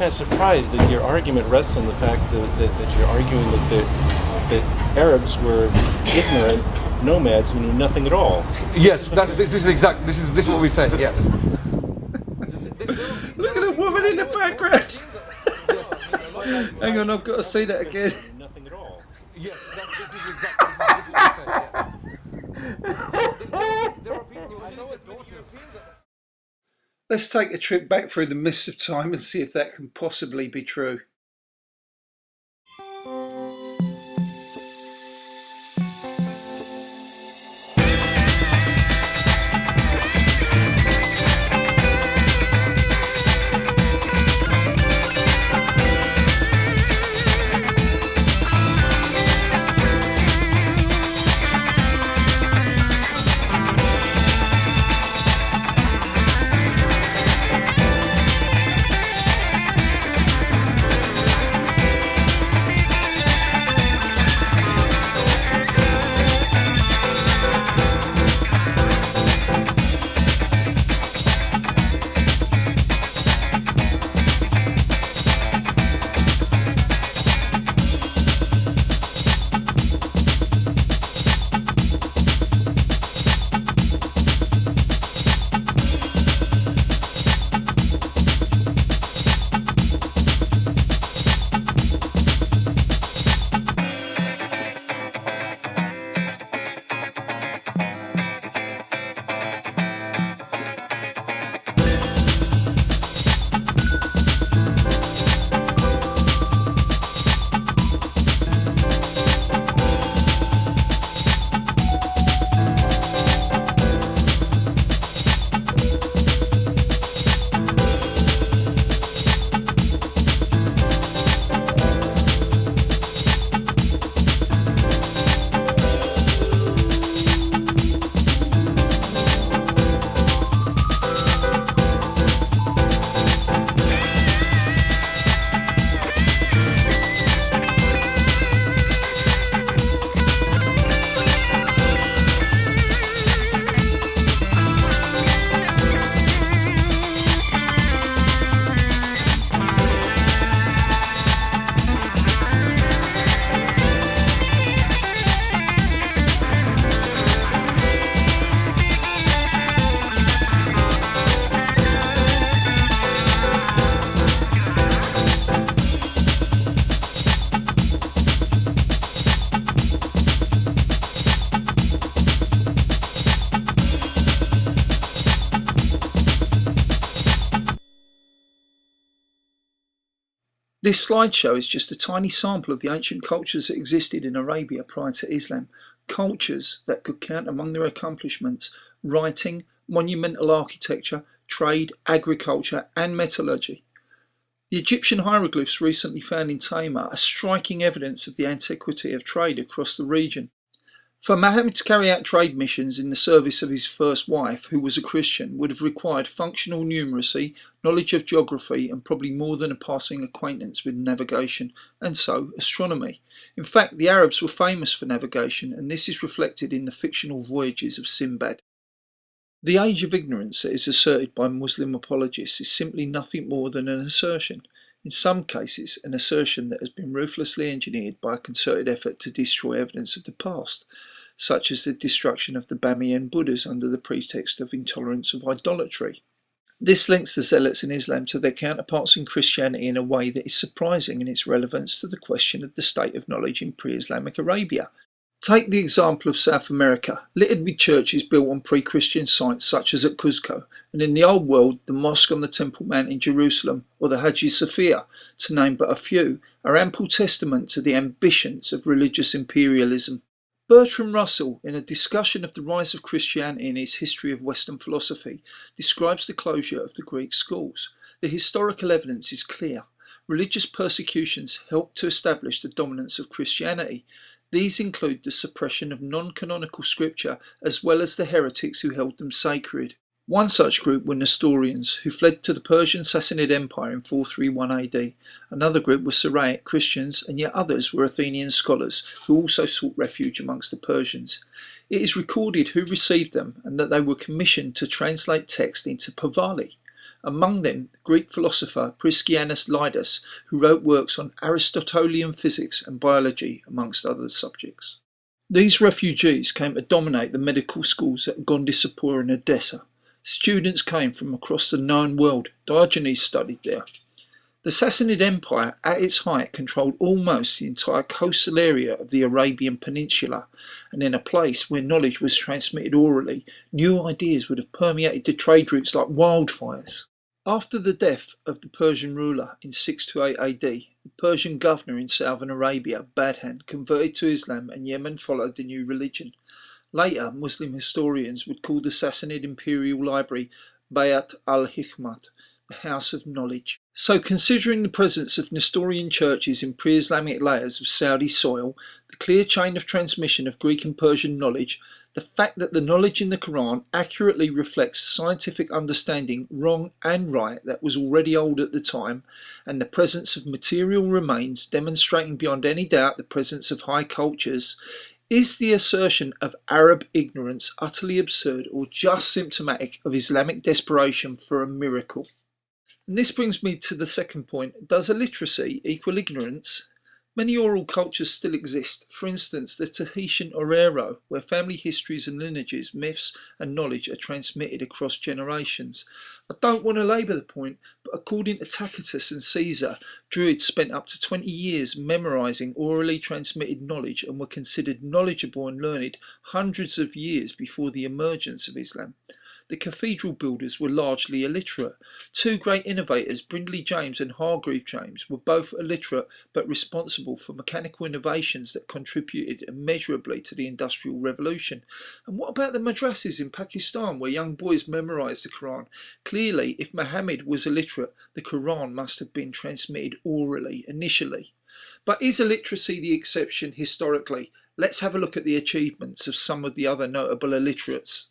kind of surprised that your argument rests on the fact that you're arguing that Arabs were ignorant nomads who knew nothing at all. Yes, this is what we say. Yes. Look at the woman in the background. Hang on, I've got to see that again. Nothing at all. Yes, this is exactly what we say. Yes. There are people who are so adored. Let's take a trip back through the mists of time and see if that can possibly be true. This slideshow is just a tiny sample of the ancient cultures that existed in Arabia prior to Islam, cultures that could count among their accomplishments writing, monumental architecture, trade, agriculture and metallurgy. The Egyptian hieroglyphs recently found in Tamar are striking evidence of the antiquity of trade across the region. For Mohamed to carry out trade missions in the service of his first wife, who was a Christian, would have required functional numeracy, knowledge of geography, and probably more than a passing acquaintance with navigation, and so astronomy. In fact, the Arabs were famous for navigation, and this is reflected in the fictional voyages of Sinbad. The age of ignorance that is asserted by Muslim apologists is simply nothing more than an assertion. In some cases, an assertion that has been ruthlessly engineered by a concerted effort to destroy evidence of the past, such as the destruction of the Bamiyan Buddhas under the pretext of intolerance of idolatry. This links the zealots in Islam to their counterparts in Christianity in a way that is surprising in its relevance to the question of the state of knowledge in pre-Islamic Arabia. Take the example of South America, littered with churches built on pre-Christian sites such as at Cuzco, and in the Old World, the Mosque on the Temple Mount in Jerusalem, or the Hagia Sophia, to name but a few, are ample testament to the ambitions of religious imperialism. Bertrand Russell, in a discussion of the rise of Christianity in his History of Western Philosophy, describes the closure of the Greek schools. The historical evidence is clear. Religious persecutions helped to establish the dominance of Christianity. These include the suppression of non-canonical scripture as well as the heretics who held them sacred. One such group were Nestorians, who fled to the Persian Sassanid Empire in 431 AD. Another group were Syriac Christians, and yet others were Athenian scholars, who also sought refuge amongst the Persians. It is recorded who received them, and that they were commissioned to translate text into Pahlavi, among them the Greek philosopher Priscianus Leidus, who wrote works on Aristotelian physics and biology, amongst other subjects. These refugees came to dominate the medical schools at Gondi Shapur in Edessa. Students came from across the known world. Diogenes studied there. The Sassanid Empire, at its height, controlled almost the entire coastal area of the Arabian Peninsula, and in a place where knowledge was transmitted orally, new ideas would have permeated the trade routes like wildfires. After the death of the Persian ruler in 628 AD, the Persian governor in southern Arabia, Badhan, converted to Islam, and Yemen followed the new religion. Later, Muslim historians would call the Sassanid imperial library Bayat al-Hikmat, the House of Knowledge. So, considering the presence of Nestorian churches in pre-Islamic layers of Saudi soil, the clear chain of transmission of Greek and Persian knowledge, the fact that the knowledge in the Quran accurately reflects scientific understanding, wrong and right, that was already old at the time, and the presence of material remains demonstrating beyond any doubt the presence of high cultures, is the assertion of Arab ignorance utterly absurd or just symptomatic of Islamic desperation for a miracle? And this brings me to the second point. Does illiteracy equal ignorance? Many oral cultures still exist. For instance, the Tahitian Orero, where family histories and lineages, myths and knowledge are transmitted across generations. I don't want to labour the point, but according to Tacitus and Caesar, Druids spent up to 20 years memorising orally transmitted knowledge and were considered knowledgeable and learned hundreds of years before the emergence of Islam. The cathedral builders were largely illiterate. Two great innovators, Brindley James and Hargreave James, were both illiterate but responsible for mechanical innovations that contributed immeasurably to the Industrial Revolution. And what about the madrasas in Pakistan where young boys memorised the Quran? Clearly, if Mohamed was illiterate, the Quran must have been transmitted orally initially. But is illiteracy the exception historically? Let's have a look at the achievements of some of the other notable illiterates.